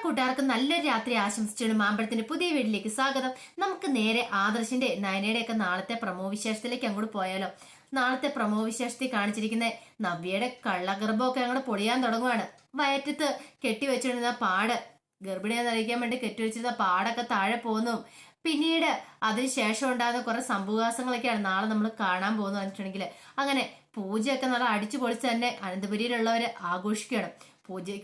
കൂട്ടുകാർക്ക് നല്ലൊരു രാത്രി ആശംസിച്ചുകൊണ്ട് മാമ്പഴത്തിന്റെ പുതിയ വീട്ടിലേക്ക് സ്വാഗതം. നമുക്ക് നേരെ ആദർശിന്റെ നയനയുടെ ഒക്കെ നാളത്തെ പ്രമോ വിശേഷത്തിലേക്ക് അങ്ങോട്ട് പോയാലോ. നാളത്തെ പ്രമോ വിശേഷത്തിൽ കാണിച്ചിരിക്കുന്ന നവ്യയുടെ കള്ളഗർഭമൊക്കെ അങ്ങോട്ട് പൊളിയാൻ തുടങ്ങുവാണ്. വയറ്റത്ത് കെട്ടിവെച്ചിരുന്ന പാട്, ഗർഭിണിയെ നയിക്കാൻ വേണ്ടി കെട്ടിവെച്ചിരുന്ന പാടൊക്കെ താഴെ പോകുന്നു. പിന്നീട് അതിനുശേഷം ഉണ്ടാകുന്ന കുറെ സംഭവവാസങ്ങളൊക്കെയാണ് നാളെ നമ്മൾ കാണാൻ പോകുന്നു പറഞ്ഞിട്ടുണ്ടെങ്കിൽ. അങ്ങനെ പൂജയൊക്കെ നല്ല അടിച്ചു പൊളിച്ച് തന്നെ അനന്തപുരിയിലുള്ളവര് ആഘോഷിക്കുകയാണ്.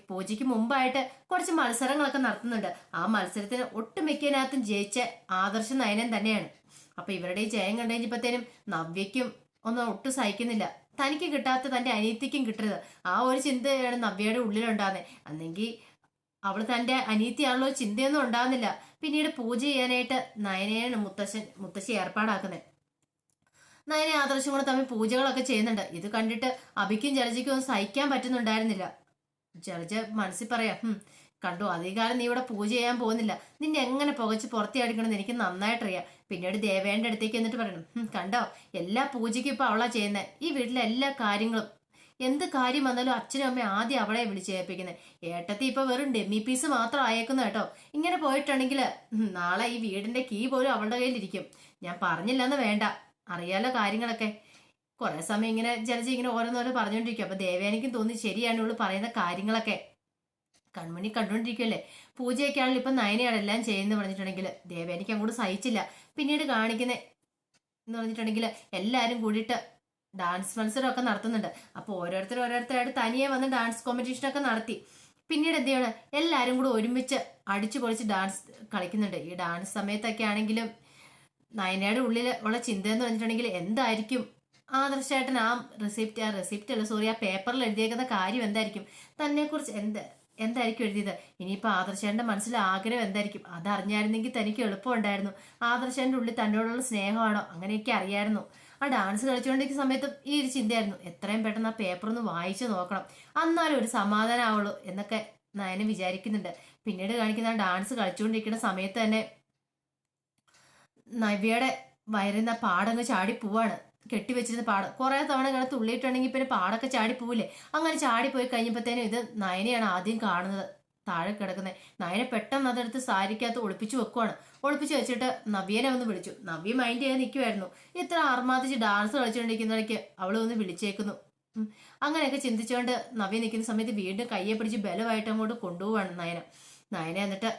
പൂജയ്ക്ക് മുമ്പായിട്ട് കുറച്ച് മത്സരങ്ങളൊക്കെ നടത്തുന്നുണ്ട്. ആ മത്സരത്തിന് ഒട്ടുമിക്കതിനകത്തും ജയിച്ച ആദർശ നയനൻ തന്നെയാണ്. അപ്പൊ ഇവരുടെ ഈ ജയം കണ്ടുകഴിഞ്ഞപ്പോഴത്തേനും നവ്യയ്ക്കും ഒന്നും ഒട്ടും സഹിക്കുന്നില്ല. തനിക്ക് കിട്ടാത്ത തന്റെ അനിയത്തിക്കും കിട്ടരുത്, ആ ഒരു ചിന്തയാണ് നവ്യയുടെ ഉള്ളിലുണ്ടാകുന്നത്. അല്ലെങ്കിൽ അവൾ തന്റെ അനിയത്തിയാണല്ലോ ചിന്തയൊന്നും ഉണ്ടാകുന്നില്ല. പിന്നീട് പൂജ ചെയ്യാനായിട്ട് നയനയാണ് മുത്തശ്ശി ഏർപ്പാടാക്കുന്നത്. നയനെ ആദർശം കൂടെ തമ്മിൽ പൂജകളൊക്കെ ചെയ്യുന്നുണ്ട്. ഇത് കണ്ടിട്ട് അഭിക്കും ജലജയ്ക്കും ഒന്നും സഹിക്കാൻ പറ്റുന്നുണ്ടായിരുന്നില്ല. ജലജ മനസ്സിൽ പറയാം, കണ്ടു അധികാരം നീ ഇവിടെ പൂജ ചെയ്യാൻ പോകുന്നില്ല, നിന്നെ എങ്ങനെ പുകച്ച് പുറത്തിയാടിക്കണമെന്ന് എനിക്ക് നന്നായിട്ടറിയാം. പിന്നീട് ദേവേന്റെ അടുത്തേക്ക് എന്നിട്ട് പറയണം, കണ്ടോ എല്ലാ പൂജയ്ക്കും ഇപ്പൊ അവളാ ചെയ്യുന്നത്. ഈ വീട്ടിലെ എല്ലാ കാര്യങ്ങളും എന്ത് കാര്യം വന്നാലും അച്ഛനും അമ്മയും ആദ്യം അവളെ വിളിച്ചേൽപ്പിക്കുന്നത്. ഏട്ടത്തി ഇപ്പൊ വെറും ഡെമ്മി പീസ് മാത്രം ആയേക്കുന്നു കേട്ടോ. ഇങ്ങനെ പോയിട്ടുണ്ടെങ്കിൽ നാളെ ഈ വീടിന്റെ കീ പോലും അവളുടെ കയ്യിലിരിക്കും. ഞാൻ പറഞ്ഞില്ലെന്ന് വേണ്ട, അറിയാലോ കാര്യങ്ങളൊക്കെ. കുറെ സമയം ഇങ്ങനെ ജലജ ഇങ്ങനെ ഓരോന്നോരോ പറഞ്ഞുകൊണ്ടിരിക്കും. അപ്പൊ ദേവേനിക്കും തോന്നി ശരിയാണ് ഇവള് പറയുന്ന കാര്യങ്ങളൊക്കെ. കൺമണി കണ്ടുകൊണ്ടിരിക്കുമല്ലേ. പൂജയൊക്കെ ആണെങ്കിൽ ഇപ്പൊ നയനയാണ് എല്ലാം ചെയ്യുന്നത് പറഞ്ഞിട്ടുണ്ടെങ്കിൽ ദേവേനിക്ക് അങ്ങോട്ട് സഹിച്ചില്ല. പിന്നീട് കാണിക്കുന്നത് എന്ന് പറഞ്ഞിട്ടുണ്ടെങ്കിൽ എല്ലാരും കൂടിയിട്ട് ഡാൻസ് മത്സരമൊക്കെ നടത്തുന്നുണ്ട്. അപ്പൊ ഓരോരുത്തരായിട്ട് തനിയെ വന്ന് ഡാൻസ് കോമ്പറ്റീഷനൊക്കെ നടത്തി. പിന്നീട് എന്ത് ചെയ്യണം, എല്ലാരും കൂടെ ഒരുമിച്ച് അടിച്ചു പൊളിച്ച് ഡാൻസ് കളിക്കുന്നുണ്ട്. ഈ ഡാൻസ് സമയത്തൊക്കെ ആണെങ്കിലും നയനയുടെ ഉള്ളിൽ ഉള്ള ചിന്ത എന്ന് പറഞ്ഞിട്ടുണ്ടെങ്കിൽ എന്തായിരിക്കും ആദർശേട്ടൻ ആ റെസിപ്റ്റ് അല്ല സോറി, ആ പേപ്പറിൽ എഴുതിയേക്കുന്ന കാര്യം എന്തായിരിക്കും, തന്നെ കുറിച്ച് എന്തായിരിക്കും എഴുതിയത്. ഇനിയിപ്പോ ആദർശേട്ടന്റെ മനസ്സിൽ ആഗ്രഹം എന്തായിരിക്കും, അതറിഞ്ഞായിരുന്നെങ്കിൽ തനിക്ക് എളുപ്പമുണ്ടായിരുന്നു. ആദർശേട്ടന്റെ ഉള്ളിൽ തന്നോടുള്ള സ്നേഹമാണോ അങ്ങനെയൊക്കെ അറിയായിരുന്നു. ആ ഡാൻസ് കളിച്ചുകൊണ്ടിരിക്കുന്ന സമയത്തും ഈ ഒരു ചിന്തയായിരുന്നു, എത്രയും പെട്ടെന്ന് ആ പേപ്പർ ഒന്ന് വായിച്ചു നോക്കണം, എന്നാലും ഒരു സമാധാനം ആവുള്ളൂ എന്നൊക്കെ നയന വിചാരിക്കുന്നുണ്ട്. പിന്നീട് കാണിക്കുന്ന ആ ഡാൻസ് കളിച്ചുകൊണ്ടിരിക്കുന്ന സമയത്ത് തന്നെ നവ്യയുടെ വയറുന്ന പാടങ്ങ് ചാടി പോവാണ്. കെട്ടിവെച്ചിരുന്ന പാടം കുറെ തവണ ഇങ്ങനെ തുള്ളിയിട്ടുണ്ടെങ്കിൽ പിന്നെ പാടൊക്കെ ചാടി പോവില്ലേ. അങ്ങനെ ചാടിപ്പോയി കഴിഞ്ഞപ്പോഴത്തേനും ഇത് നയനയാണ് ആദ്യം കാണുന്നത്, താഴെ കിടക്കുന്നത്. നയനെ പെട്ടെന്ന് അതെടുത്ത് സാരിക്കകത്ത് ഒളിപ്പിച്ചു വെക്കുവാണ്. ഒളിപ്പിച്ചു വെച്ചിട്ട് നവ്യനെ ഒന്ന് വിളിച്ചു. നവ്യ മൈൻഡ് ചെയ്യാൻ നിൽക്കുമായിരുന്നു. ഇത്ര ആർമാദിച്ച് ഡാൻസ് കളിച്ചുകൊണ്ടിരിക്കുന്നവരേക്ക് അവളെ ഒന്ന് വിളിച്ചേക്കുന്നു. അങ്ങനെയൊക്കെ ചിന്തിച്ചുകൊണ്ട് നവ്യ നിൽക്കുന്ന സമയത്ത് വീണ്ടും കയ്യെ പിടിച്ച് ബലമായിട്ട് അങ്ങോട്ട് കൊണ്ടുപോവാണ് നയന എന്നിട്ട്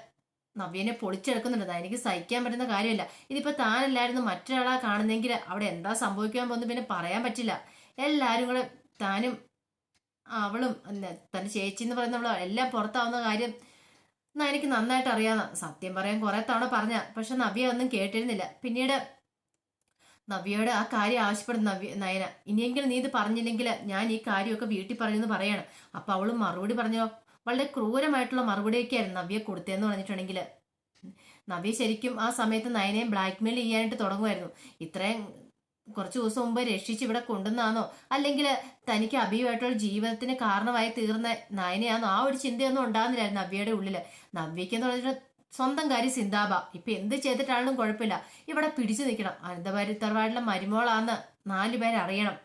നവ്യനെ പൊളിച്ചെടുക്കുന്നുണ്ട്. എനിക്ക് സഹിക്കാൻ പറ്റുന്ന കാര്യമല്ല. ഇതിപ്പോ താനല്ലായിരുന്നു മറ്റൊരാളാ കാണുന്നെങ്കിൽ അവിടെ എന്താ സംഭവിക്കാൻ പോകുന്നത് പിന്നെ പറയാൻ പറ്റില്ല. എല്ലാരും കൂടെ താനും അവളും തന്റെ ചേച്ചി എന്ന് പറയുന്നവളോ എല്ലാം പുറത്താവുന്ന കാര്യം എനിക്ക് നന്നായിട്ട് അറിയാവുന്ന. സത്യം പറയാൻ കുറെ തവണ പറഞ്ഞ, പക്ഷെ നവ്യ ഒന്നും കേട്ടിരുന്നില്ല. പിന്നീട് നവ്യയോട് ആ കാര്യം ആവശ്യപ്പെടുന്ന നയന, ഇനിയെങ്കിലും നീ ഇത് പറഞ്ഞില്ലെങ്കിൽ ഞാൻ ഈ കാര്യമൊക്കെ വീട്ടിൽ പറയുമെന്ന് പറയാണ്. അപ്പൊ അവളും മറുപടി പറഞ്ഞോ, വളരെ ക്രൂരമായിട്ടുള്ള മറുപടിയൊക്കെയായിരുന്നു നവ്യ കൊടുത്തതെന്ന് പറഞ്ഞിട്ടുണ്ടെങ്കിൽ. നവ്യ ശരിക്കും ആ സമയത്ത് നയനയെ ബ്ലാക്ക്മെയിൽ ചെയ്യാനായിട്ട് തുടങ്ങുമായിരുന്നു. ഇത്രയും കുറച്ചു ദിവസം മുമ്പ് രക്ഷിച്ച് ഇവിടെ കൊണ്ടുവന്നാണോ, അല്ലെങ്കിൽ തനിക്ക് അഭിയുമായിട്ടുള്ള ജീവിതത്തിന് കാരണമായി തീർന്ന നയനയാണോ, ആ ഒരു ചിന്തയൊന്നും ഉണ്ടാകുന്നില്ലായിരുന്നു നവ്യയുടെ ഉള്ളില്. നവ്യക്ക് എന്ന് പറഞ്ഞിട്ട് സ്വന്തം കാര്യം സിന്താബ, ഇപ്പൊ എന്ത് ചെയ്തിട്ടാണെങ്കിലും കുഴപ്പമില്ല, ഇവിടെ പിടിച്ചു നിൽക്കണം. അനന്തപുരത്തറവാടിലെ മരുമോളാന്ന് 4 പേര് അറിയണം.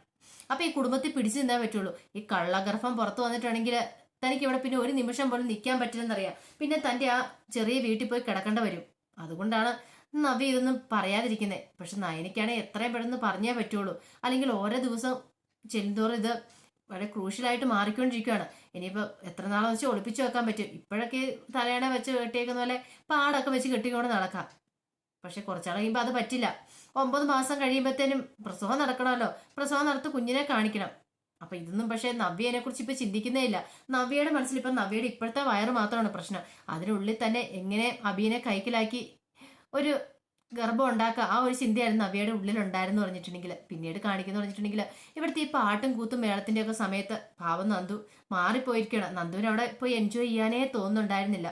അപ്പൊ ഈ കുടുംബത്തിൽ പിടിച്ചു നിന്നേ പറ്റുള്ളൂ. ഈ കള്ളഗർഭം പുറത്തു വന്നിട്ടുണ്ടെങ്കിൽ തനിക്ക് ഇവിടെ പിന്നെ ഒരു നിമിഷം പോലും നിൽക്കാൻ പറ്റില്ലെന്നറിയാം. പിന്നെ തന്റെ ആ ചെറിയ വീട്ടിൽ പോയി കിടക്കേണ്ട വരും. അതുകൊണ്ടാണ് നവ്യ ഇതൊന്നും പറയാതിരിക്കുന്നത്. പക്ഷെ നയനിക്കാണെങ്കിൽ എത്രയും പെട്ടെന്ന് പറഞ്ഞേ പറ്റുള്ളൂ, അല്ലെങ്കിൽ ഓരോ ദിവസം ചെല്ലുന്തോറും ഇത് വളരെ ക്രൂഷ്യലായിട്ട് മാറിക്കൊണ്ടിരിക്കുകയാണ്. ഇനിയിപ്പോ എത്ര നാളെ വെച്ച് ഒളിപ്പിച്ചു വെക്കാൻ പറ്റും. ഇപ്പോഴൊക്കെ തലയണ വെച്ച് കെട്ടിയേക്കുന്ന പോലെ പാടൊക്കെ വെച്ച് കെട്ടിക്കൊണ്ട് നടക്കാം. പക്ഷെ കുറച്ചാൾ കഴിയുമ്പോൾ അത് പറ്റില്ല. 9 മാസം കഴിയുമ്പോഴത്തേനും പ്രസവം നടക്കണമല്ലോ. പ്രസവം നടത്തി കുഞ്ഞിനെ കാണിക്കണം. അപ്പൊ ഇതൊന്നും പക്ഷെ നവ്യനെ കുറിച്ച് ഇപ്പൊ ചിന്തിക്കുന്നേ ഇല്ല. നവ്യയുടെ മനസ്സിൽ ഇപ്പൊ നവ്യയുടെ ഇപ്പോഴത്തെ വയറ് മാത്രമാണ് പ്രശ്നം. അതിനുള്ളിൽ തന്നെ എങ്ങനെ അഭിയെ കൈക്കലാക്കി ഒരു ഗർഭം ഉണ്ടാക്കുക, ആ ഒരു ചിന്തയായിരുന്നു നവ്യയുടെ ഉള്ളിൽ ഉണ്ടായിരുന്നു പറഞ്ഞിട്ടുണ്ടെങ്കിൽ. പിന്നീട് കാണിക്കുന്നു പറഞ്ഞിട്ടുണ്ടെങ്കിൽ ഇവിടുത്തെ ഈ പാട്ടും കൂത്തും മേളത്തിന്റെ ഒക്കെ സമയത്ത് പാവം നന്ദു മാറിപ്പോയിരിക്കണം. നന്ദുവിന് അവിടെ പോയി എൻജോയ് ചെയ്യാനേ തോന്നുന്നുണ്ടായിരുന്നില്ല.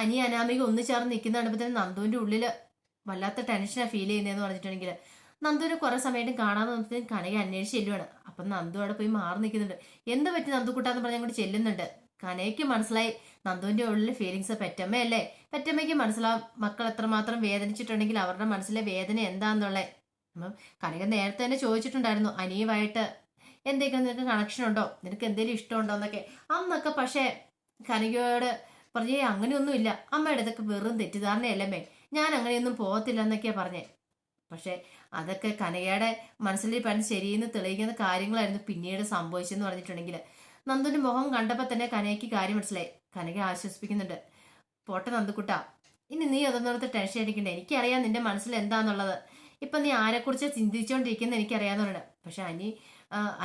അനാമിക ഒന്ന് ചേർന്ന് നിൽക്കുന്ന കണ്ടപ്പോൾ നന്ദുവിന്റെ ഉള്ളില് വല്ലാത്ത ടെൻഷനാണ് ഫീൽ ചെയ്യുന്നതെന്ന് പറഞ്ഞിട്ടുണ്ടെങ്കിൽ. നന്ദുവിനെ കുറെ സമയത്തും കാണാതെ നോക്കിയതിന് കനക അന്വേഷിച്ച് ചെല്ലുവാണ്. അപ്പൊ നന്ദു അവിടെ പോയി മാറി നിൽക്കുന്നുണ്ട്. എന്ത് പറ്റി നന്ദു കൂട്ടാന്ന് പറഞ്ഞ് അങ്ങോട്ട് ചെല്ലുന്നുണ്ട്. കനയ്ക്ക് മനസ്സിലായി നന്ദുവിന്റെ ഉള്ളിൽ ഫീലിങ്സ് പെറ്റമ്മയല്ലേ. പെറ്റമ്മയ്ക്ക് മനസ്സിലാവും മക്കൾ എത്രമാത്രം വേദനിച്ചിട്ടുണ്ടെങ്കിൽ അവരുടെ മനസ്സിലെ വേദന എന്താന്നുള്ളത്. അപ്പം കനക നേരത്തെ തന്നെ ചോദിച്ചിട്ടുണ്ടായിരുന്നു അനിയുമായിട്ട് എന്തെങ്കിലും നിനക്ക് കണക്ഷൻ ഉണ്ടോ, നിനക്ക് എന്തെങ്കിലും ഇഷ്ടമുണ്ടോ എന്നൊക്കെ. അന്നൊക്കെ പക്ഷേ കനകയോട് പറഞ്ഞേ അങ്ങനെയൊന്നുമില്ല, അമ്മയുടെ ഇതൊക്കെ വെറും തെറ്റിദ്ധാരണയല്ലമ്മേ, ഞാൻ അങ്ങനെയൊന്നും പോകത്തില്ല എന്നൊക്കെയാ പറഞ്ഞേ. പക്ഷെ അതൊക്കെ കനകയുടെ മനസ്സിൽ പറഞ്ഞ് ശരിയെന്ന് തെളിയിക്കുന്ന കാര്യങ്ങളായിരുന്നു പിന്നീട് സംഭവിച്ചെന്ന് പറഞ്ഞിട്ടുണ്ടെങ്കിൽ നന്ദുവിന്റെ മുഖം കണ്ടപ്പോൾ തന്നെ കനകയ്ക്ക് കാര്യം മനസ്സിലായി. കനക ആശ്വസിപ്പിക്കുന്നുണ്ട്. പോട്ടെ നന്ദുക്കുട്ടാ, ഇനി നീ അതൊന്നോർത്ത് ടെൻഷൻ അടിക്കണ്ടേ, എനിക്കറിയാം നിന്റെ മനസ്സിൽ എന്താന്നുള്ളത്. ഇപ്പൊ നീ ആരെക്കുറിച്ച് ചിന്തിച്ചുകൊണ്ടിരിക്കുന്ന എനിക്കറിയാവുന്നതാണ്. പക്ഷെ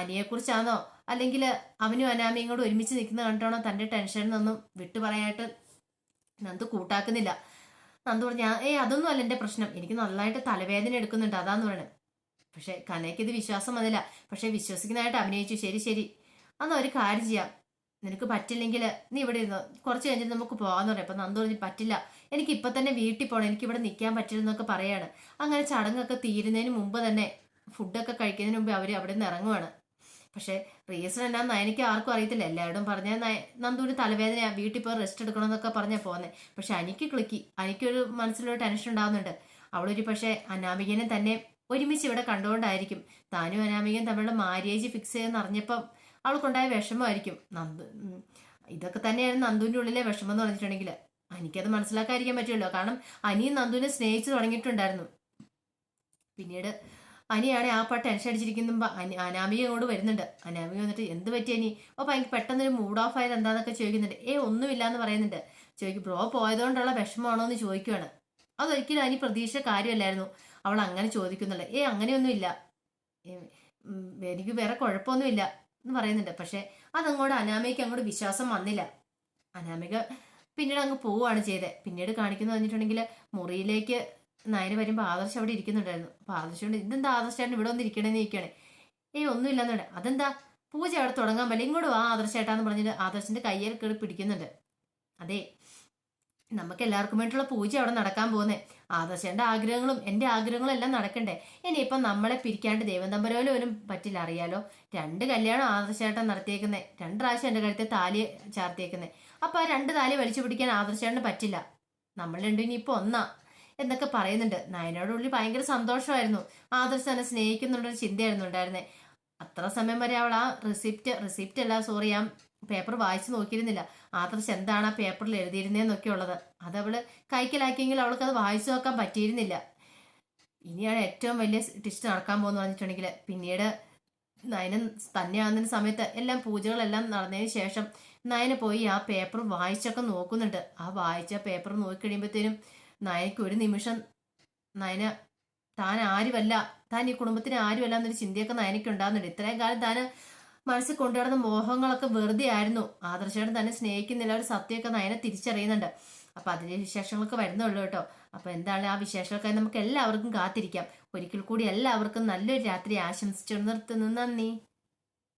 അനിയെക്കുറിച്ചാണോ അല്ലെങ്കിൽ അവനും അനാമിയും കൂടെ ഒരുമിച്ച് നിൽക്കുന്ന കണ്ടാണോ തന്റെ ടെൻഷനിൽ നിന്നും വിട്ടു പറയാനായിട്ട് നന്ദു കൂട്ടാക്കുന്നില്ല. നന്ദു പറഞ്ഞ അതൊന്നും അല്ല എന്റെ പ്രശ്നം, എനിക്ക് നന്നായിട്ട് തലവേദന എടുക്കുന്നുണ്ട് അതാന്ന് പറയണേ. പക്ഷെ കനയ്ക്ക് ഇത് വിശ്വാസം വന്നില്ല. പക്ഷെ വിശ്വസിക്കുന്നതായിട്ട് അഭിനയിച്ചു. ശരി ശരി, അന്ന് ഒരു കാര്യം ചെയ്യാം, നിനക്ക് പറ്റില്ലെങ്കിൽ നീ ഇവിടെ ഇരുന്നോ, കുറച്ച് കഴിഞ്ഞിട്ട് നമുക്ക് പോകാന്ന് പറയാം. അപ്പൊ നന്ദു പറഞ്ഞു പറ്റില്ല, എനിക്ക് ഇപ്പൊ തന്നെ വീട്ടിൽ പോകണം, എനിക്ക് ഇവിടെ നിൽക്കാൻ പറ്റില്ലെന്നൊക്കെ പറയാണ്. അങ്ങനെ ചടങ്ങൊക്കെ തീരുന്നതിന് മുമ്പ് തന്നെ ഫുഡൊക്കെ കഴിക്കുന്നതിന് മുമ്പ് അവര് അവിടെ നിന്ന് ഇറങ്ങുവാണ്. പക്ഷെ റീസൺ എന്നാന്ന് എനിക്ക് ആർക്കും അറിയത്തില്ല. എല്ലാവരും പറഞ്ഞ നന്ദുവിന് തലവേദനയാ, വീട്ടിൽ പോയി റെസ്റ്റ് എടുക്കണമെന്നൊക്കെ പറഞ്ഞാൽ പോന്നെ. പക്ഷെ എനിക്ക് ക്ലിക്കി, എനിക്കൊരു മനസ്സിലൊരു ടെൻഷൻ ഉണ്ടാകുന്നുണ്ട്. അവളൊരു പക്ഷെ അനാമികനെ തന്നെ ഒരുമിച്ച് ഇവിടെ കണ്ടുകൊണ്ടായിരിക്കും താനും അനാമികയും തമ്മിലുള്ള മാര്യേജ് ഫിക്സ് ചെയ്തെന്ന് അറിഞ്ഞപ്പം അവൾക്കുണ്ടായ വിഷമമായിരിക്കും. ഇതൊക്കെ തന്നെയാണ് നന്ദുവിന്റെ ഉള്ളിലെ വിഷമം എന്ന് പറഞ്ഞിട്ടുണ്ടെങ്കിൽ എനിക്കത് മനസ്സിലാക്കാതിരിക്കാൻ പറ്റുമല്ലോ. കാരണം അനിയും നന്ദുവിനെ സ്നേഹിച്ചു തുടങ്ങിയിട്ടുണ്ടായിരുന്നു. പിന്നീട് അനിയാണ് ആ പാട്ട് ടെൻഷൻ അടിച്ചിരിക്കുമ്പോ അനാമിക അങ്ങോട്ട് വരുന്നുണ്ട്. അനാമിക വന്നിട്ട് എന്ത് പറ്റി അനി, ഭയങ്കര പെട്ടെന്നൊരു മൂഡ് ഓഫ് ആയത് എന്താന്നൊക്കെ ചോദിക്കുന്നുണ്ട്. ഒന്നുമില്ല എന്ന് പറയുന്നുണ്ട്. ചോദിക്കും ബ്രോ പോയതുകൊണ്ടുള്ള വിഷമമാണോ എന്ന് ചോദിക്കുവാണ്. അതൊരിക്കലും അനി പ്രതീക്ഷ കാര്യമല്ലായിരുന്നു അവൾ അങ്ങനെ ചോദിക്കുന്നുള്ളത്. അങ്ങനെയൊന്നുമില്ല, എനിക്ക് വേറെ കുഴപ്പമൊന്നുമില്ല എന്ന് പറയുന്നുണ്ട്. പക്ഷെ അതങ്ങോട്ട് അനാമികയ്ക്ക് അങ്ങോട്ട് വിശ്വാസം വന്നില്ല. അനാമിക പിന്നീട് അങ്ങ് പോവുകയാണ് ചെയ്തത്. പിന്നീട് കാണിക്കുന്നു പറഞ്ഞിട്ടുണ്ടെങ്കിൽ മുറിയിലേക്ക് നയന് വരുമ്പോൾ ആദർശ് അവിടെ ഇരിക്കുന്നുണ്ടായിരുന്നു. അപ്പൊ ആദർശോണ്ട് ഇതെന്താ ആദർശേട്ടൻ ഇവിടെ വന്ന് ഇരിക്കണേന്ന് ചോദിക്കുകയാണ്. ഒന്നുമില്ലെന്നുണ്ട്. അതെന്താ പൂജ അവിടെ തുടങ്ങാൻ പറ്റില്ല, ഇങ്ങോട്ട് വാ ആദർശേട്ടാന്ന് പറഞ്ഞിട്ട് ആദർശിന്റെ കയ്യിൽ കയറി പിടിക്കുന്നുണ്ട്. അതെ, നമുക്ക് എല്ലാവർക്കും വേണ്ടിയിട്ടുള്ള പൂജ അവിടെ നടക്കാൻ പോകുന്നേ. ആദർശന്റെ ആഗ്രഹങ്ങളും എന്റെ ആഗ്രഹങ്ങളും എല്ലാം നടക്കണ്ടേ. ഇനിയിപ്പം നമ്മളെ പിരിക്കാണ്ട് ദൈവം തമ്പരോലും പറ്റില്ല. അറിയാലോ, 2 കല്യാണം ആദർശേട്ടൻ നടത്തിയേക്കുന്നേ, 2 പ്രാവശ്യം എന്റെ കഴുത്തെ താലി ചാർത്തിയേക്കുന്നേ. അപ്പൊ ആ 2 താലി വലിച്ചു പിടിക്കാൻ ആദർശേട്ടന് പറ്റില്ല. നമ്മൾ രണ്ടും ഇനിയിപ്പോ ഒന്നാ എന്നൊക്കെ പറയുന്നുണ്ട്. നയനോട് ഉള്ളിൽ ഭയങ്കര സന്തോഷമായിരുന്നു. ആദർശ് തന്നെ സ്നേഹിക്കുന്നുള്ളൊരു ചിന്തയായിരുന്നു ഉണ്ടായിരുന്നേ. അത്ര സമയം വരെ അവൾ ആ റിസിപ്റ്റ് അല്ല സോറി, ആ പേപ്പർ വായിച്ചു നോക്കിയിരുന്നില്ല. ആദർശ് എന്താണ് ആ പേപ്പറിൽ എഴുതിയിരുന്നതെന്നൊക്കെ ഉള്ളത്. അതവള് കൈക്കലാക്കിയെങ്കിൽ അവൾക്ക് അത് വായിച്ചു നോക്കാൻ പറ്റിയിരുന്നില്ല. ഇനിയാണ് ഏറ്റവും വലിയ ടിസ്റ്റ് നടക്കാൻ പോകുന്ന പറഞ്ഞിട്ടുണ്ടെങ്കിൽ പിന്നീട് നയന തന്നെയാകുന്ന സമയത്ത് എല്ലാം പൂജകളെല്ലാം നടന്നതിന് ശേഷം നയന പോയി ആ പേപ്പർ വായിച്ചൊക്കെ നോക്കുന്നുണ്ട്. ആ വായിച്ച പേപ്പർ നോക്കിക്കഴിയുമ്പോഴത്തേനും നയനയ്ക്ക് ഒരു നിമിഷം നയന താൻ ആരുമല്ല, താൻ ഈ കുടുംബത്തിന് ആരുമല്ല എന്നൊരു ചിന്തയൊക്കെ നയനയ്ക്ക് ഉണ്ടാകുന്നുണ്ട്. ഇത്രയും കാലം താൻ മനസ്സിൽ കൊണ്ടുവരുന്ന മോഹങ്ങളൊക്കെ വെറുതെ ആയിരുന്നു. ആദർശേട്ടൻ തന്നെ സ്നേഹിക്കുന്നില്ല ഒരു സത്യമൊക്കെ നയനെ തിരിച്ചറിയുന്നുണ്ട്. അപ്പൊ അതിന്റെ വിശേഷങ്ങളൊക്കെ വരുന്നുള്ളൂ കേട്ടോ. അപ്പൊ എന്താണ് ആ വിശേഷങ്ങൾക്കായി നമുക്ക് എല്ലാവർക്കും കാത്തിരിക്കാം. ഒരിക്കൽ കൂടി എല്ലാവർക്കും നല്ലൊരു രാത്രി ആശംസിച്ചു നിർത്തുന്നു. നന്ദി.